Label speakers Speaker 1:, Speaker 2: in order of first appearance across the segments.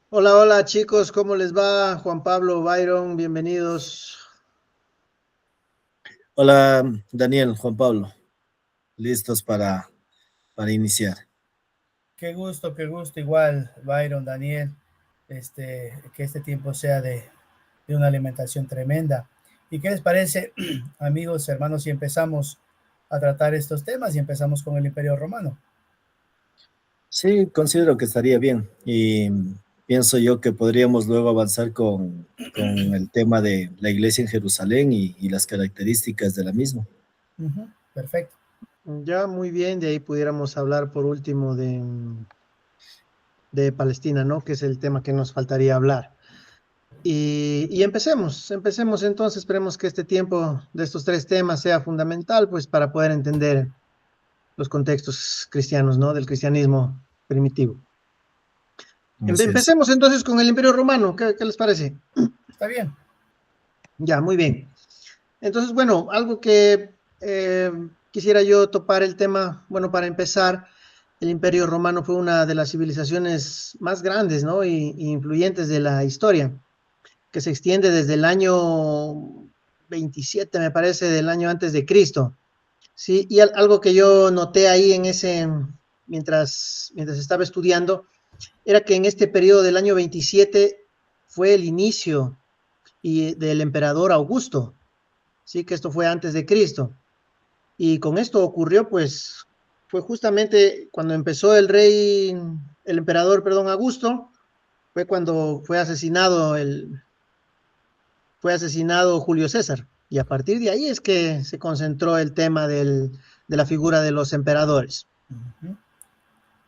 Speaker 1: Hola, hola chicos, ¿cómo les va? Juan Pablo, Byron, bienvenidos.
Speaker 2: Hola, Daniel, Juan Pablo, listos para iniciar.
Speaker 3: Qué gusto, igual, Byron, Daniel, que este tiempo sea de una alimentación tremenda. ¿Y qué les parece, amigos, hermanos, si empezamos a tratar estos temas y empezamos con el Imperio Romano?
Speaker 2: Sí, considero que estaría bien y pienso yo que podríamos luego avanzar con el tema de la iglesia en Jerusalén y las características de la misma.
Speaker 3: Ujú, perfecto.
Speaker 1: Ya muy bien, de ahí pudiéramos hablar por último de Palestina, ¿no? Que es el tema que nos faltaría hablar. Y empecemos entonces, esperemos que este tiempo de estos tres temas sea fundamental, pues para poder entender los contextos cristianos, ¿no? Del cristianismo primitivo.
Speaker 2: Así es.
Speaker 1: Empecemos entonces con el Imperio Romano, ¿qué les parece?
Speaker 3: Está bien.
Speaker 1: Ya, muy bien. Entonces, bueno, algo que quisiera yo topar el tema, bueno, para empezar, el Imperio Romano fue una de las civilizaciones más grandes, ¿no? Y influyentes de la historia, que se extiende desde el año 27, me parece, del año antes de Cristo. Sí, y algo que yo noté ahí mientras estaba estudiando, era que en este periodo del año 27 fue el inicio del emperador Augusto, sí, que esto fue antes de Cristo. Y con esto ocurrió, pues, fue justamente cuando empezó el emperador, perdón, Augusto, fue cuando fue asesinado Julio César. Y a partir de ahí es que se concentró el tema de la figura de los emperadores.
Speaker 3: Ujú.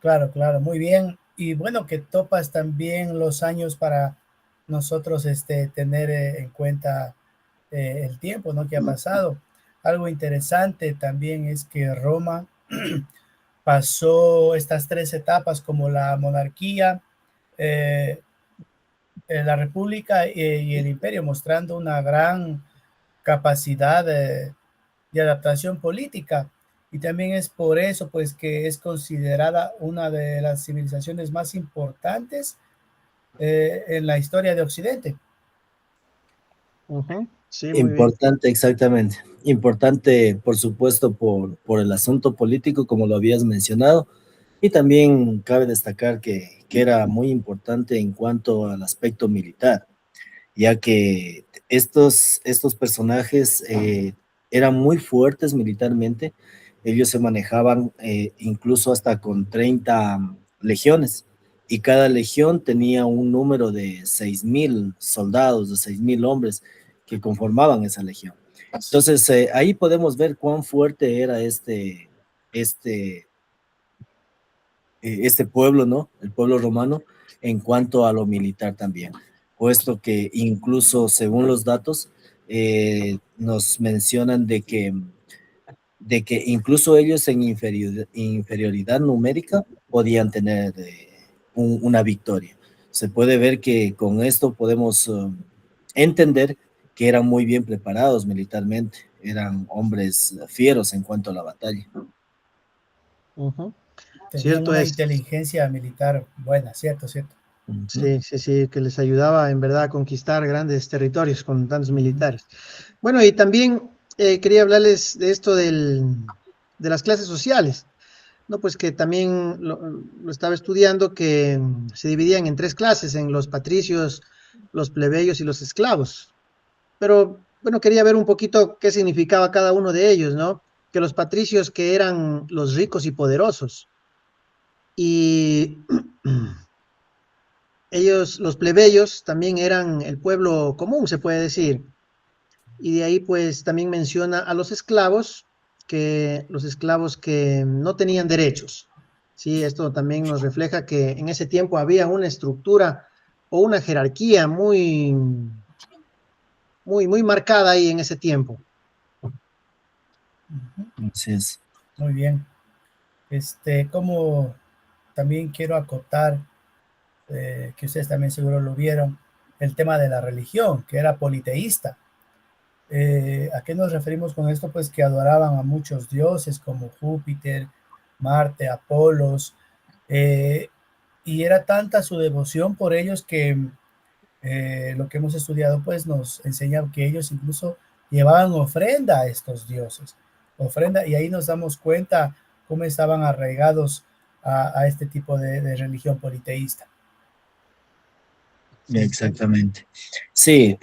Speaker 3: Claro, claro, muy bien. Y bueno, que topas también los años para nosotros tener en cuenta el tiempo, ¿no? Que ha pasado. Algo interesante también es que Roma pasó estas tres etapas como la monarquía, eh, la república y el imperio, mostrando una gran capacidad de adaptación política. Y también es por eso pues que es considerada una de las civilizaciones más importantes en la historia de Occidente.
Speaker 1: Ujú. Sí, muy bien.
Speaker 2: Importante, exactamente. Importante, por supuesto, por el asunto político, como lo habías mencionado, y también cabe destacar que era muy importante en cuanto al aspecto militar, ya que estos personajes eran muy fuertes militarmente. Ellos se manejaban incluso hasta con 30 legiones, y cada legión tenía un número de 6.000 soldados, de 6.000 hombres que conformaban esa legión. Entonces, ahí podemos ver cuán fuerte era este, este pueblo, ¿no? El pueblo romano en cuanto a lo militar también, puesto que incluso según los datos nos mencionan de que incluso ellos en inferioridad numérica podían tener una victoria. Se puede ver que con esto podemos entender que eran muy bien preparados militarmente, eran hombres fieros en cuanto a la batalla.
Speaker 1: Ujú.
Speaker 3: Tenían
Speaker 1: Cierto
Speaker 3: una
Speaker 1: es.
Speaker 3: inteligencia militar buena, cierto, cierto.
Speaker 2: Ujú.
Speaker 1: Sí, sí, sí, que les ayudaba en verdad a conquistar grandes territorios con tantos
Speaker 3: Ujú.
Speaker 1: militares. Bueno, y también quería hablarles de esto de las clases sociales, ¿no? Pues que también lo estaba estudiando, que se dividían en tres clases, en los patricios, los plebeyos y los esclavos. Pero bueno, quería ver un poquito qué significaba cada uno de ellos, ¿no? Que los patricios que eran los ricos y poderosos, y ellos, los plebeyos, también eran el pueblo común, se puede decir. Y de ahí pues también menciona a los esclavos, que los esclavos que no tenían derechos. Sí, esto también nos refleja que en ese tiempo había una estructura o una jerarquía muy marcada ahí en ese tiempo.
Speaker 3: Ujú.
Speaker 2: Así es.
Speaker 3: Muy bien. Como también quiero acotar, que ustedes también seguro lo vieron, el tema de la religión, que era politeísta. ¿A qué nos referimos con esto? Pues que adoraban a muchos dioses como Júpiter, Marte, Apolos, eh, y era tanta su devoción por ellos que lo que hemos estudiado pues nos enseña que ellos incluso llevaban ofrenda a estos dioses, ofrenda, y ahí nos damos cuenta cómo estaban arraigados a este tipo de religión politeísta.
Speaker 2: Exactamente. Sí,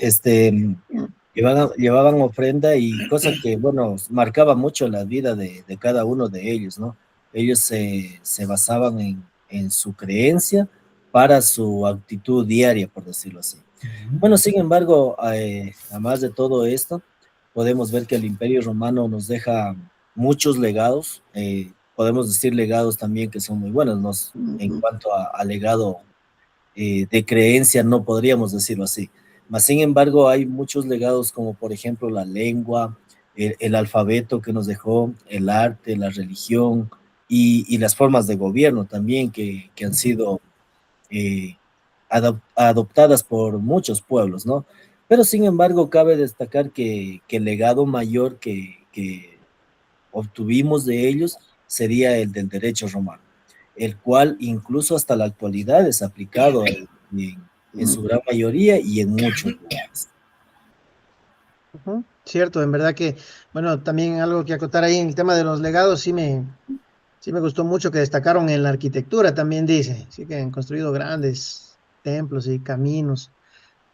Speaker 2: llevaban ofrenda y cosa que, bueno, marcaba mucho la vida de cada uno de ellos, ¿no? Ellos se basaban en su creencia para su actitud diaria, por decirlo así. Bueno, sin embargo, además de todo esto, podemos ver que el Imperio Romano nos deja muchos legados, podemos decir legados también que son muy buenos, ¿no? En cuanto a legado de creencia, no podríamos decirlo así. Mas, sin embargo, hay muchos legados como, por ejemplo, la lengua, el alfabeto que nos dejó, el arte, la religión y las formas de gobierno también que han sido eh, adoptadas por muchos pueblos, ¿no? Pero, sin embargo, cabe destacar que el legado mayor que obtuvimos de ellos sería el del derecho romano, el cual incluso hasta la actualidad es aplicado en su gran mayoría y en muchos lugares.
Speaker 1: Cierto, en verdad que, bueno, también algo que acotar ahí en el tema de los legados, sí me gustó mucho que destacaron en la arquitectura, también dice, sí que han construido grandes templos y caminos,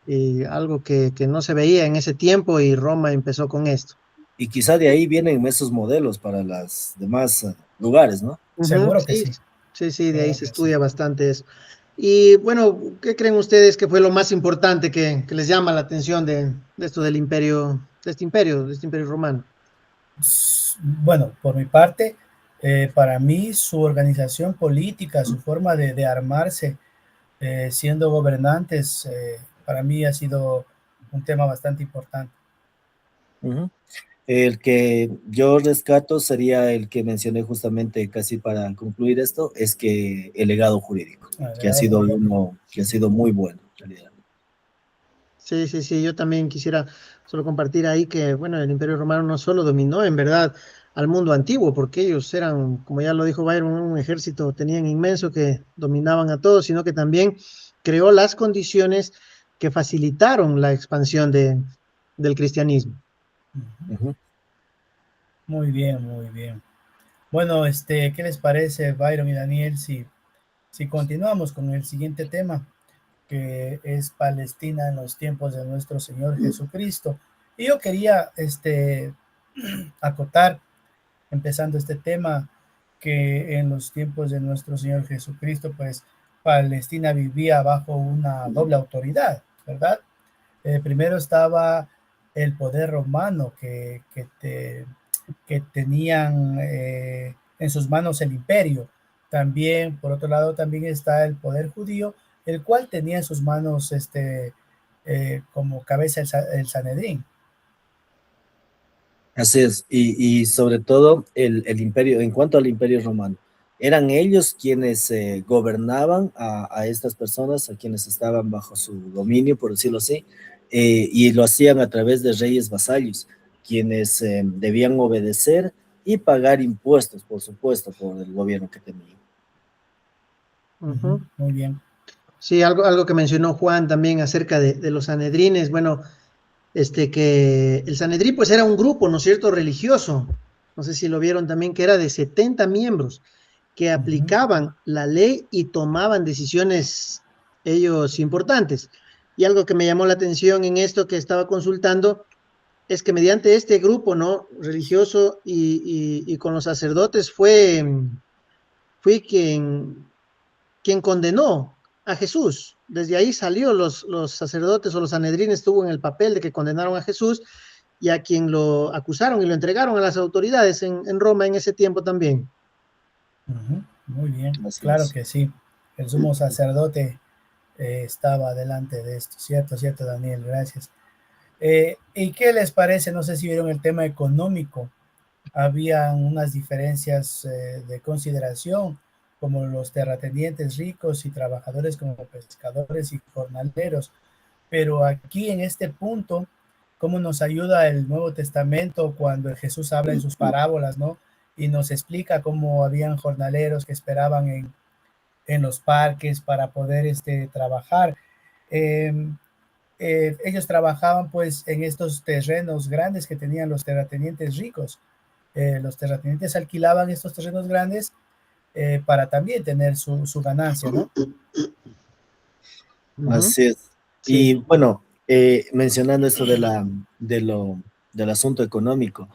Speaker 1: y algo que no se veía en ese tiempo y Roma empezó con esto.
Speaker 2: Y quizá de ahí vienen esos modelos para los demás lugares, ¿no?
Speaker 3: Seguro que
Speaker 1: Sí,
Speaker 3: sí.
Speaker 1: sí, de ahí
Speaker 3: Seguro
Speaker 1: se
Speaker 3: que
Speaker 1: estudia
Speaker 3: sí.
Speaker 1: bastante eso. Y bueno, ¿qué creen ustedes que fue lo más importante que les llama la atención de esto del imperio, de este imperio romano?
Speaker 3: Bueno, por mi parte, para mí su organización política, su forma de armarse, siendo gobernantes, para mí ha sido un tema bastante importante.
Speaker 2: Uh-huh. El que yo rescato sería el que mencioné justamente casi para concluir esto, es que el legado jurídico, que ha sido uno, que ha sido muy bueno en realidad.
Speaker 1: Sí, yo también quisiera solo compartir ahí que, bueno, el Imperio Romano no solo dominó en verdad al mundo antiguo, porque ellos eran, como ya lo dijo Byron, un ejército, tenían inmenso que dominaban a todos, sino que también creó las condiciones que facilitaron la expansión del cristianismo.
Speaker 2: Uh-huh.
Speaker 3: Muy bien, muy bien. Bueno, ¿qué les parece, Byron y Daniel, si continuamos con el siguiente tema, que es Palestina en los tiempos de nuestro Señor Jesucristo? Y yo quería acotar, empezando este tema, que en los tiempos de nuestro Señor Jesucristo, pues Palestina vivía bajo una doble autoridad, ¿verdad? Primero estaba el poder romano que tenían en sus manos el imperio. También, por otro lado, también está el poder judío, el cual tenía en sus manos como cabeza el Sanedrín.
Speaker 2: Así es, y sobre todo el imperio, en cuanto al imperio romano, eran ellos quienes gobernaban a estas personas, a quienes estaban bajo su dominio, por decirlo así, y lo hacían a través de reyes vasallos, quienes debían obedecer y pagar impuestos, por supuesto, por el gobierno que tenían.
Speaker 3: Muy bien.
Speaker 1: Sí, algo que mencionó Juan también acerca de los sanedrines, bueno, que el Sanedrín pues era un grupo, ¿no es cierto?, religioso, no sé si lo vieron también, que era de 70 miembros que aplicaban la ley y tomaban decisiones ellos importantes. Y algo que me llamó la atención en esto que estaba consultando es que mediante este grupo, ¿no?, religioso y con los sacerdotes fue quien condenó a Jesús. Desde ahí salió los sacerdotes o los sanedrines estuvo en el papel de que condenaron a Jesús y a quien lo acusaron y lo entregaron a las autoridades en Roma en ese tiempo también.
Speaker 3: Muy bien,
Speaker 2: Así
Speaker 3: claro
Speaker 2: es.
Speaker 3: que sí. El sumo sacerdote estaba delante de esto. Cierto, cierto, Daniel, gracias. ¿Y qué les parece? No sé si vieron el tema económico. Habían unas diferencias de consideración, como los terratenientes ricos y trabajadores como pescadores y jornaleros. Pero aquí en este punto, ¿cómo nos ayuda el Nuevo Testamento cuando Jesús habla en sus parábolas, ¿no? Y nos explica cómo habían jornaleros que esperaban en los parques para poder trabajar. Ellos trabajaban pues en estos terrenos grandes que tenían los terratenientes ricos. Los terratenientes alquilaban estos terrenos grandes para también tener su ganancia, ¿no?
Speaker 2: Así es.
Speaker 1: Sí.
Speaker 2: Y bueno, mencionando esto del asunto económico,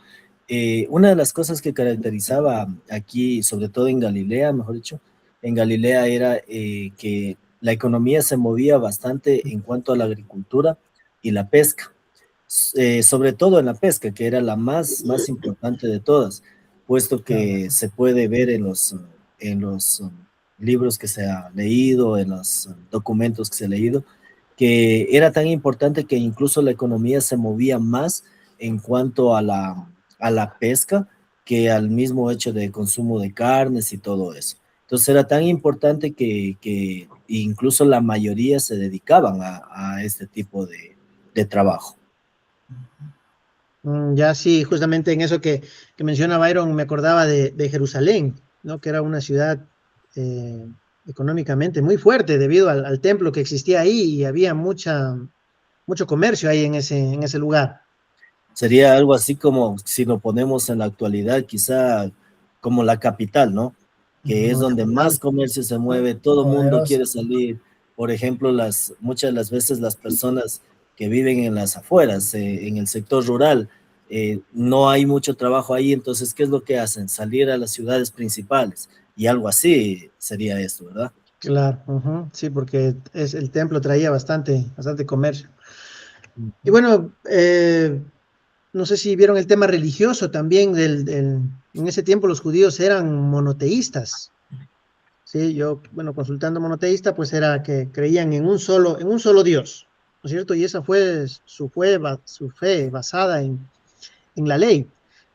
Speaker 2: una de las cosas que caracterizaba aquí, sobre todo en Galilea, mejor dicho, en Galilea era que la economía se movía bastante en cuanto a la agricultura y la pesca, sobre todo en la pesca, que era la más importante de todas, puesto que se puede ver en los libros que se ha leído, en los documentos que se ha leído, que era tan importante que incluso la economía se movía más en cuanto a la pesca que al mismo hecho de consumo de carnes y todo eso. Entonces era tan importante que incluso la mayoría se dedicaban a este tipo de trabajo.
Speaker 1: Ya sí, justamente en eso que menciona Byron, me acordaba de Jerusalén, ¿no? Que era una ciudad eh, económicamente muy fuerte debido al templo que existía ahí y había mucho comercio ahí en ese lugar.
Speaker 2: Sería algo así como si lo ponemos en la actualidad, quizá como la capital, ¿no? Que es
Speaker 1: Como la
Speaker 2: donde más
Speaker 1: capital.
Speaker 2: comercio se mueve, todo el mundo
Speaker 3: Poderosa.
Speaker 2: quiere salir. Por ejemplo, muchas de las veces las personas que viven en las afueras, en el sector rural, no hay mucho trabajo ahí, entonces, ¿qué es lo que hacen? Salir a las ciudades principales. Y algo así sería esto, ¿verdad?
Speaker 1: Claro, ujú, sí, porque el templo traía bastante comercio. Y
Speaker 2: Ujú.
Speaker 1: bueno, no sé si vieron el tema religioso también en ese tiempo los judíos eran monoteístas. Sí, yo, bueno, consultando monoteísta, pues era que creían en un solo Dios, ¿no es cierto? Y esa fue su fe basada en la ley,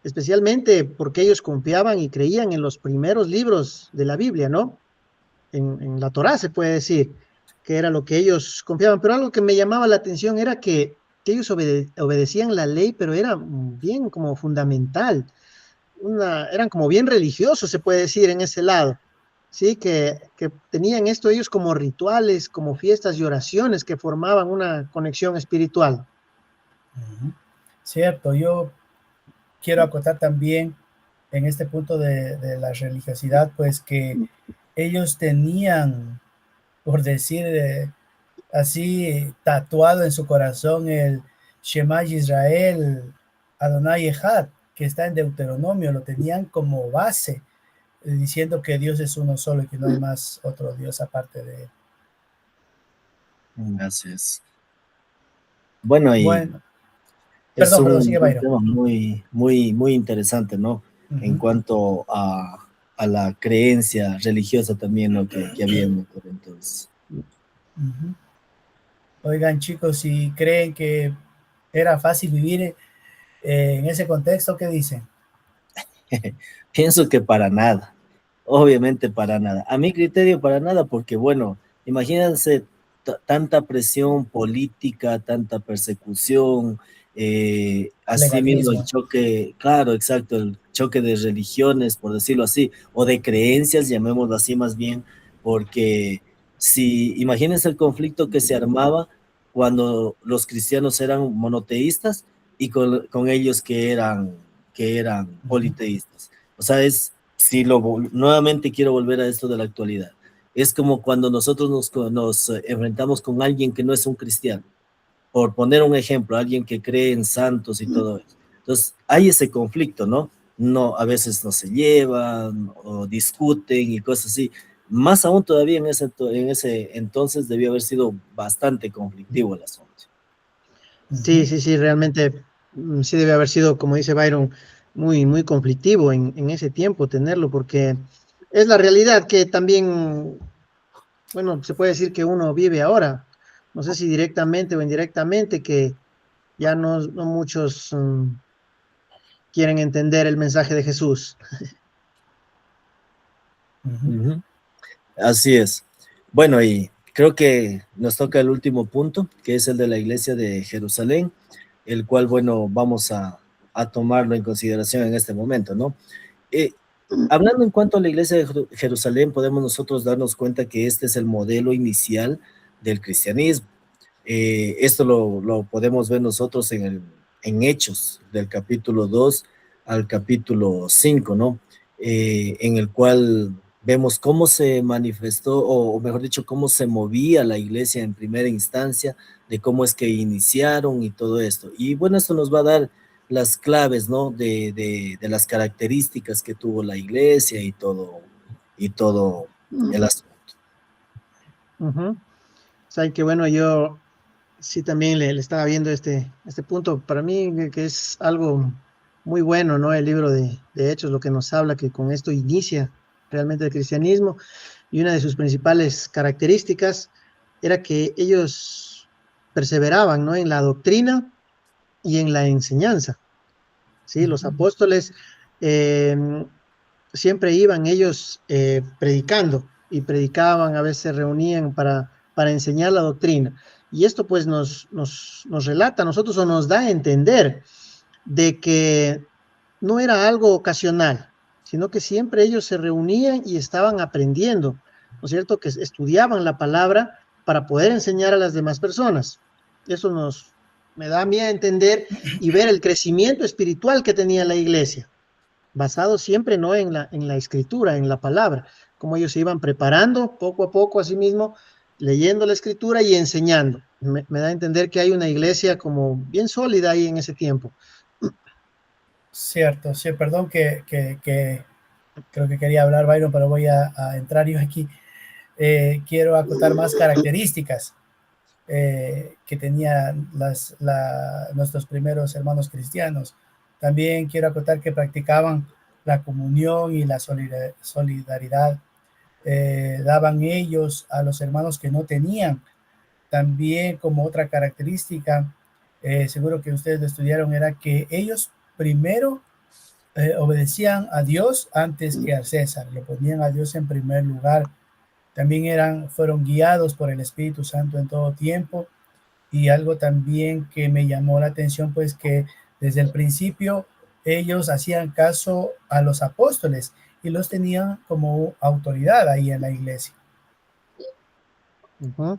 Speaker 1: especialmente porque ellos confiaban y creían en los primeros libros de la Biblia, ¿no? En la Torá se puede decir que era lo que ellos confiaban, pero algo que me llamaba la atención era que ellos obedecían la ley, pero era bien como fundamental, eran como bien religiosos, se puede decir, en ese lado. Sí, que tenían esto ellos como rituales, como fiestas y oraciones que formaban una conexión espiritual.
Speaker 3: Ujú. Cierto, yo quiero acotar también en este punto de la religiosidad, pues que ellos tenían, por decir así, tatuado en su corazón el Shema Israel, Adonai Echad, que está en Deuteronomio, lo tenían como base, diciendo que Dios es uno solo y que no hay más otro Dios aparte de él.
Speaker 2: Así es. Bueno, y
Speaker 3: Bueno,
Speaker 2: es
Speaker 3: perdón, sigue
Speaker 2: un
Speaker 3: Byron.
Speaker 2: tema muy interesante, ¿no? En
Speaker 3: Ujú,
Speaker 2: cuanto a la creencia religiosa también, ¿no? Que había en aquel entonces.
Speaker 3: ujú. Oigan, chicos, si creen que era fácil vivir en ese contexto, ¿qué dicen?
Speaker 2: Pienso que para nada, obviamente para nada. A mi criterio para nada, porque bueno, imagínense tanta presión política, tanta persecución, asimismo el
Speaker 3: Legalismo.
Speaker 2: choque, claro, exacto, el choque de religiones, por decirlo así, o de creencias, llamémoslo así más bien, porque si imagínense el conflicto que se armaba cuando los cristianos eran monoteístas y con ellos que eran
Speaker 3: Ujú,
Speaker 2: politeístas. O sea, nuevamente quiero volver a esto de la actualidad. Es como cuando nosotros nos enfrentamos con alguien que no es un cristiano, por poner un ejemplo, alguien que cree en santos y todo eso. Entonces, hay ese conflicto, ¿no? No, a veces no se llevan o discuten y cosas así. Más aún todavía en ese entonces debió haber sido bastante conflictivo el asunto.
Speaker 3: ujú.
Speaker 1: Sí, realmente sí debe haber sido, como dice Byron, muy conflictivo en ese tiempo tenerlo, porque es la realidad que también, bueno, se puede decir que uno vive ahora, no sé si directamente o indirectamente, que ya no muchos quieren entender el mensaje de Jesús.
Speaker 3: Ujú,
Speaker 2: Ujú. Así es. Bueno, y creo que nos toca el último punto, que es el de la iglesia de Jerusalén, el cual, bueno, vamos a tomarlo en consideración en este momento, ¿no? Eh, Hablando en cuanto a la iglesia de Jerusalén, podemos nosotros darnos cuenta que este es el modelo inicial del cristianismo. Esto lo podemos ver nosotros en Hechos, del capítulo 2 al capítulo 5, ¿no? En el cual vemos cómo se manifestó, o mejor dicho, cómo se movía la iglesia en primera instancia, de cómo es que iniciaron y todo esto. Y bueno, esto nos va a dar las claves, ¿no? De las características que tuvo la iglesia y todo el asunto.
Speaker 1: O sea, que bueno, yo sí también le estaba viendo este punto. Para mí que es algo muy bueno, ¿no? El libro de Hechos, lo que nos habla, que con esto inicia realmente el cristianismo, y una de sus principales características era que ellos perseveraban, ¿no? En la doctrina y en la enseñanza, ¿sí? Los apóstoles eh, siempre iban ellos predicando, y predicaban, a veces se reunían para enseñar la doctrina. Y esto pues nos relata a nosotros, o nos da a entender de que no era algo ocasional, sino que siempre ellos se reunían y estaban aprendiendo, ¿no es cierto? Que estudiaban la palabra para poder enseñar a las demás personas. Eso me da a mí a entender y ver el crecimiento espiritual que tenía la iglesia, basado siempre no en la escritura, en la palabra, como ellos se iban preparando poco a poco a sí mismo, leyendo la escritura y enseñando. Me da a entender que hay una iglesia como bien sólida ahí en ese tiempo.
Speaker 3: Cierto, sí, perdón que creo que quería hablar Byron, pero voy a entrar yo aquí. Quiero acotar más características que tenían nuestros primeros hermanos cristianos. También quiero acotar que practicaban la comunión y la solidaridad. Daban ellos a los hermanos que no tenían. También como otra característica, seguro que ustedes lo estudiaron, era que ellos primero obedecían a Dios antes que a César, lo ponían a Dios en primer lugar. También fueron guiados por el Espíritu Santo en todo tiempo. Y algo también que me llamó la atención, pues que desde el principio ellos hacían caso a los apóstoles y los tenían como autoridad ahí en la iglesia.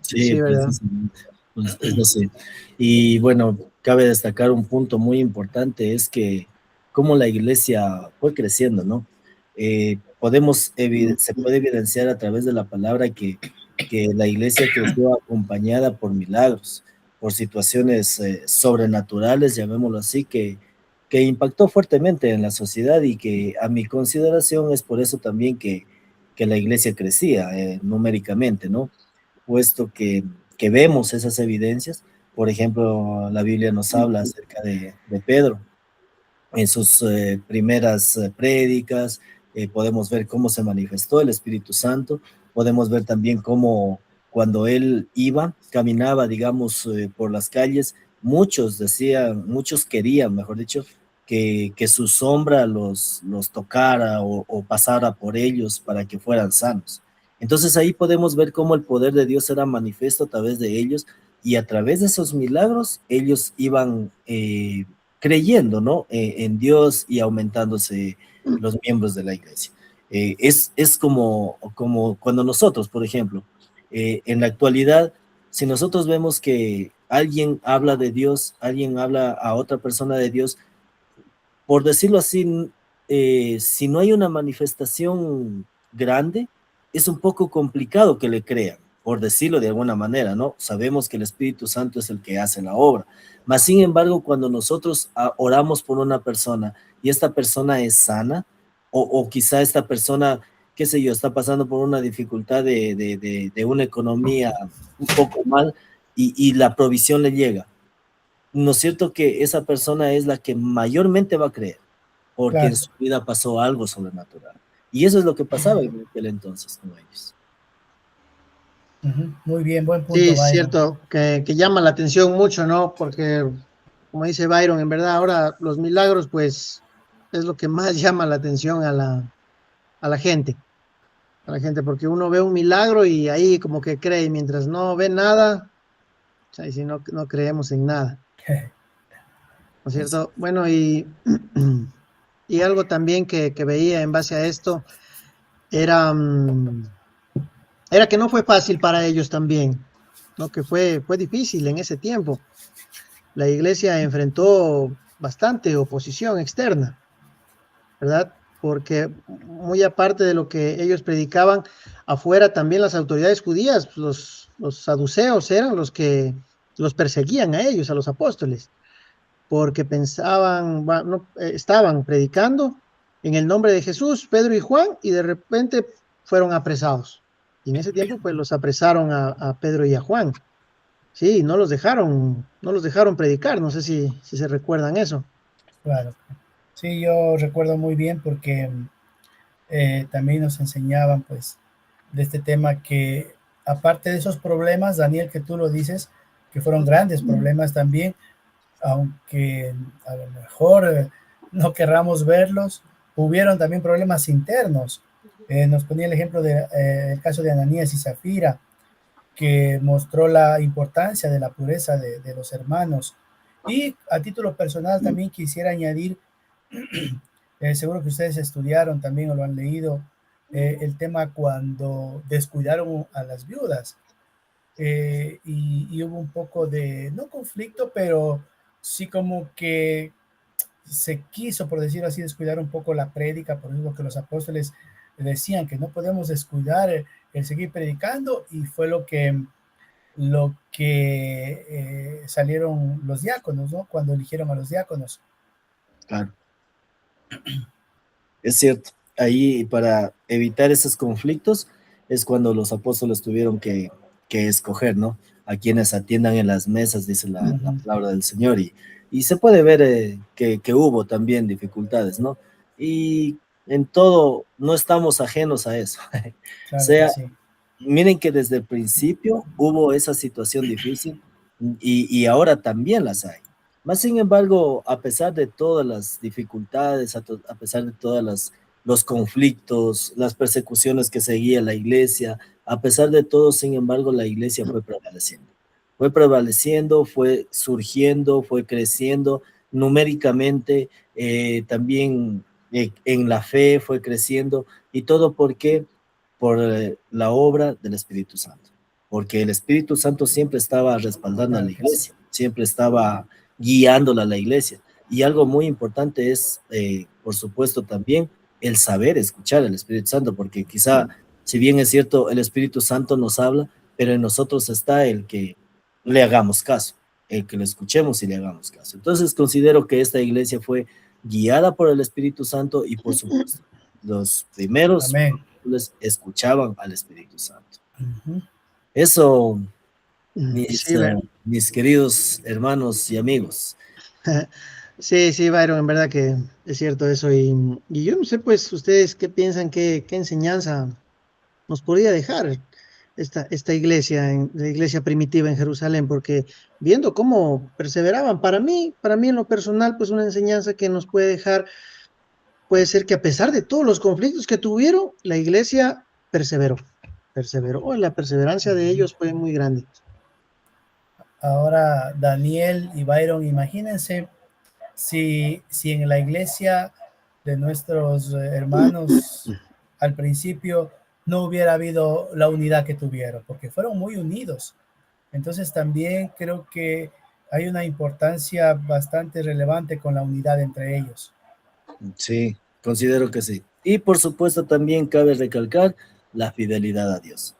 Speaker 2: Sí,
Speaker 1: Sí, ¿verdad?
Speaker 2: precisamente. Pues, eso sí. Y bueno, cabe destacar un punto muy importante, es que cómo la iglesia fue creciendo, ¿no? Se puede evidenciar a través de la palabra que la iglesia creció acompañada por milagros, por situaciones sobrenaturales, llamémoslo así, que impactó fuertemente en la sociedad, y que a mi consideración es por eso también que la iglesia crecía numéricamente, ¿no? Puesto que vemos esas evidencias. Por ejemplo, la Biblia nos habla acerca de Pedro en sus primeras prédicas. Podemos ver cómo se manifestó el Espíritu Santo, podemos ver también cómo cuando él caminaba, digamos, por las calles, muchos querían, mejor dicho, que su sombra los tocara o pasara por ellos para que fueran sanos. Entonces ahí podemos ver cómo el poder de Dios era manifiesto a través de ellos, y a través de esos milagros ellos iban creyendo, ¿no? En Dios, y aumentándose los miembros de la iglesia. Es como cuando nosotros, por ejemplo, en la actualidad, si nosotros vemos que alguien habla de Dios, alguien habla a otra persona de Dios, por decirlo así, si no hay una manifestación grande, es un poco complicado que le crean, por decirlo de alguna manera, ¿no? Sabemos que el Espíritu Santo es el que hace la obra. Mas, sin embargo, cuando nosotros oramos por una persona y esta persona es sana, o quizá esta persona, qué sé yo, está pasando por una dificultad de una economía un poco mal, y la provisión le llega, ¿no es cierto que esa persona es la que mayormente va a creer? Porque en
Speaker 3: Claro.
Speaker 2: su vida pasó algo sobrenatural. Y eso es lo que pasaba en aquel entonces con ellos.
Speaker 3: Muy bien, buen
Speaker 1: Sí,
Speaker 3: punto,
Speaker 1: es
Speaker 3: Byron.
Speaker 1: cierto que llama la atención mucho, ¿no? Porque, como dice Byron, en verdad ahora los milagros, pues, es lo que más llama la atención a la gente, porque uno ve un milagro y ahí como que cree, y mientras no ve nada, o sea, y si no creemos en nada, ¿no es cierto? Bueno, y Y algo también que veía en base a esto era, era que no fue fácil para ellos también, ¿no? Que fue difícil en ese tiempo. La iglesia enfrentó bastante oposición externa, ¿verdad? Porque muy aparte de lo que ellos predicaban, afuera también las autoridades judías, los saduceos eran los que los perseguían a ellos, a los apóstoles, porque pensaban, no, estaban predicando en el nombre de Jesús, Pedro y Juan, y de repente fueron apresados. Y en ese tiempo, pues los apresaron a Pedro y a Juan. Sí, no los dejaron predicar, no sé si se recuerdan eso.
Speaker 3: Claro. Sí, yo recuerdo muy bien porque también nos enseñaban pues de este tema que aparte de esos problemas, Daniel, que tú lo dices, que fueron grandes problemas también, aunque a lo mejor no querramos verlos, hubieron también problemas internos. Nos ponía el ejemplo del caso de Ananías y Zafira, que mostró la importancia de la pureza de los hermanos. Y a título personal también quisiera añadir, seguro que ustedes estudiaron también o lo han leído, el tema cuando descuidaron a las viudas. Y hubo un poco de, no conflicto, pero sí como que se quiso, por decirlo así, descuidar un poco la prédica, por ejemplo, que los apóstoles decían que no podemos descuidar el seguir predicando, y fue lo que salieron los diáconos, ¿no? Cuando eligieron a los diáconos.
Speaker 2: Claro, es cierto. Ahí para evitar esos conflictos es cuando los apóstoles tuvieron que escoger, ¿no? A quienes atiendan en las mesas, dice la palabra del Señor. Y se puede ver que hubo también dificultades, ¿no? Y en todo no estamos ajenos a eso. O
Speaker 3: Claro que
Speaker 2: sea,
Speaker 3: sí.
Speaker 2: miren que desde el principio hubo esa situación difícil y ahora también las hay. Más sin embargo, a pesar de todas las dificultades, a pesar de todos los conflictos, las persecuciones que seguía la iglesia, a pesar de todo, sin embargo, la iglesia fue prevaleciendo. Fue prevaleciendo, fue surgiendo, fue creciendo numéricamente, también en la fe fue creciendo, y todo porque por la obra del Espíritu Santo, porque el Espíritu Santo siempre estaba respaldando a la
Speaker 3: Claro que sí.
Speaker 2: iglesia, siempre estaba guiándola a la iglesia. Y algo muy importante es, por supuesto, también el saber escuchar al Espíritu Santo, porque quizá, si bien es cierto, el Espíritu Santo nos habla, pero en nosotros está el que le hagamos caso, el que lo escuchemos y le hagamos caso. Entonces considero que esta iglesia fue guiada por el Espíritu Santo y, por supuesto, los primeros
Speaker 3: Amén.
Speaker 2: escuchaban al Espíritu Santo.
Speaker 3: Uh-huh.
Speaker 2: Eso,
Speaker 1: Sí,
Speaker 2: mis queridos hermanos y amigos.
Speaker 1: sí, Byron, en verdad que es cierto eso. Y yo no sé, pues, ustedes qué piensan, qué enseñanza nos podría dejar esta iglesia, la iglesia primitiva en Jerusalén, porque viendo cómo perseveraban, para mí en lo personal, pues una enseñanza que nos puede dejar, puede ser que a pesar de todos los conflictos que tuvieron, la iglesia perseveró, la perseverancia de ellos fue muy grande.
Speaker 3: Ahora, Daniel y Byron, imagínense si en la iglesia de nuestros hermanos al principio no hubiera habido la unidad que tuvieron, porque fueron muy unidos. Entonces también creo que hay una importancia bastante relevante con la unidad entre ellos.
Speaker 2: Sí, considero que sí. Y por supuesto también cabe recalcar la fidelidad a Dios,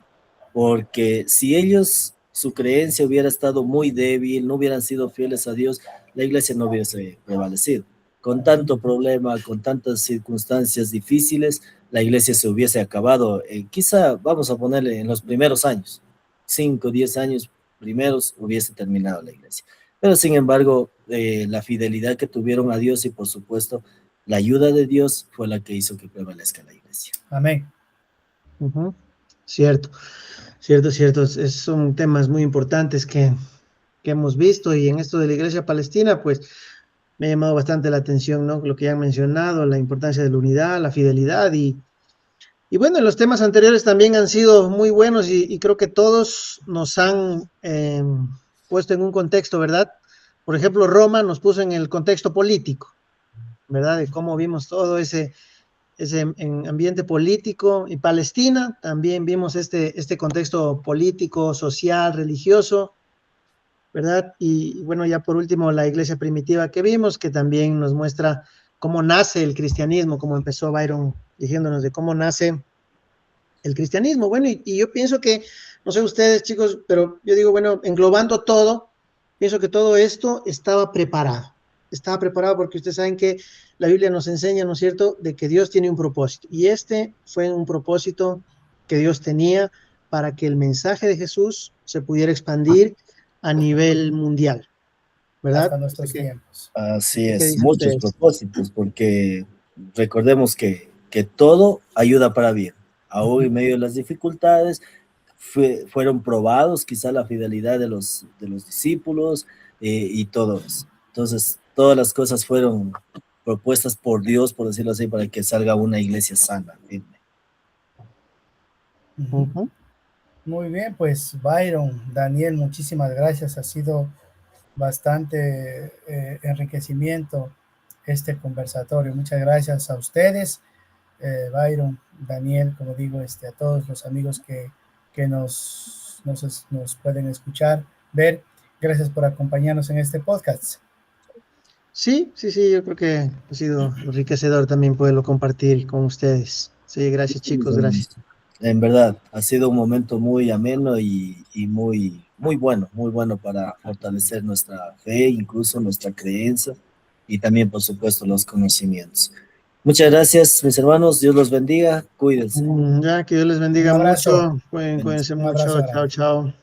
Speaker 2: porque si ellos, su creencia hubiera estado muy débil, no hubieran sido fieles a Dios, la iglesia no hubiese prevalecido. Con tanto problema, con tantas circunstancias difíciles, la iglesia se hubiese acabado. Quizá, vamos a ponerle, en los primeros años, 5, 10 años primeros, hubiese terminado la iglesia. Pero sin embargo, la fidelidad que tuvieron a Dios y por supuesto la ayuda de Dios fue la que hizo que prevalezca la iglesia.
Speaker 3: Amén.
Speaker 1: Uh-huh. Cierto. Son temas muy importantes que hemos visto, y en esto de la iglesia palestina, pues me ha llamado bastante la atención, ¿no? Lo que ya han mencionado, la importancia de la unidad, la fidelidad, y bueno, los temas anteriores también han sido muy buenos, y creo que todos nos han puesto en un contexto, ¿verdad? Por ejemplo, Roma nos puso en el contexto político, ¿verdad? De cómo vimos todo ese en ambiente político, y Palestina, también vimos este contexto político, social, religioso, ¿verdad? Y bueno, ya por último, la iglesia primitiva que vimos, que también nos muestra cómo nace el cristianismo, como empezó Byron diciéndonos de cómo nace el cristianismo. Bueno, y yo pienso que, no sé ustedes chicos, pero yo digo, bueno, englobando todo, pienso que todo esto estaba preparado porque ustedes saben que la Biblia nos enseña, ¿no es cierto?, de que Dios tiene un propósito, y este fue un propósito que Dios tenía para que el mensaje de Jesús se pudiera expandir a nivel mundial, ¿verdad?
Speaker 3: Hasta nuestros tiempos.
Speaker 2: Así
Speaker 1: ¿Qué
Speaker 2: es,
Speaker 1: dicen
Speaker 2: muchos
Speaker 1: ustedes?
Speaker 2: propósitos, porque recordemos que todo ayuda para bien. Aún en medio de las dificultades, fueron probados quizá la fidelidad de los discípulos y todo eso. Entonces, todas las cosas fueron propuestas por Dios, por decirlo así, para que salga una iglesia sana, firme.
Speaker 1: Ujú.
Speaker 3: Muy bien, pues Byron, Daniel, muchísimas gracias. Ha sido bastante enriquecimiento este conversatorio. Muchas gracias a ustedes, Byron, Daniel, como digo, a todos los amigos que nos pueden escuchar, ver. Gracias por acompañarnos en este podcast.
Speaker 1: Sí, yo creo que ha sido enriquecedor también poderlo compartir con ustedes. Sí, gracias chicos, gracias.
Speaker 2: En verdad, ha sido un momento muy ameno y muy bueno para fortalecer nuestra fe, incluso nuestra creencia y también, por supuesto, los conocimientos. Muchas gracias, mis hermanos. Dios los bendiga. Cuídense.
Speaker 1: Ya, que Dios les
Speaker 3: Un
Speaker 1: bendiga
Speaker 3: abrazo,
Speaker 1: mucho. Cuídense
Speaker 3: un abrazo
Speaker 1: mucho. Chao,
Speaker 3: grande.
Speaker 1: chao.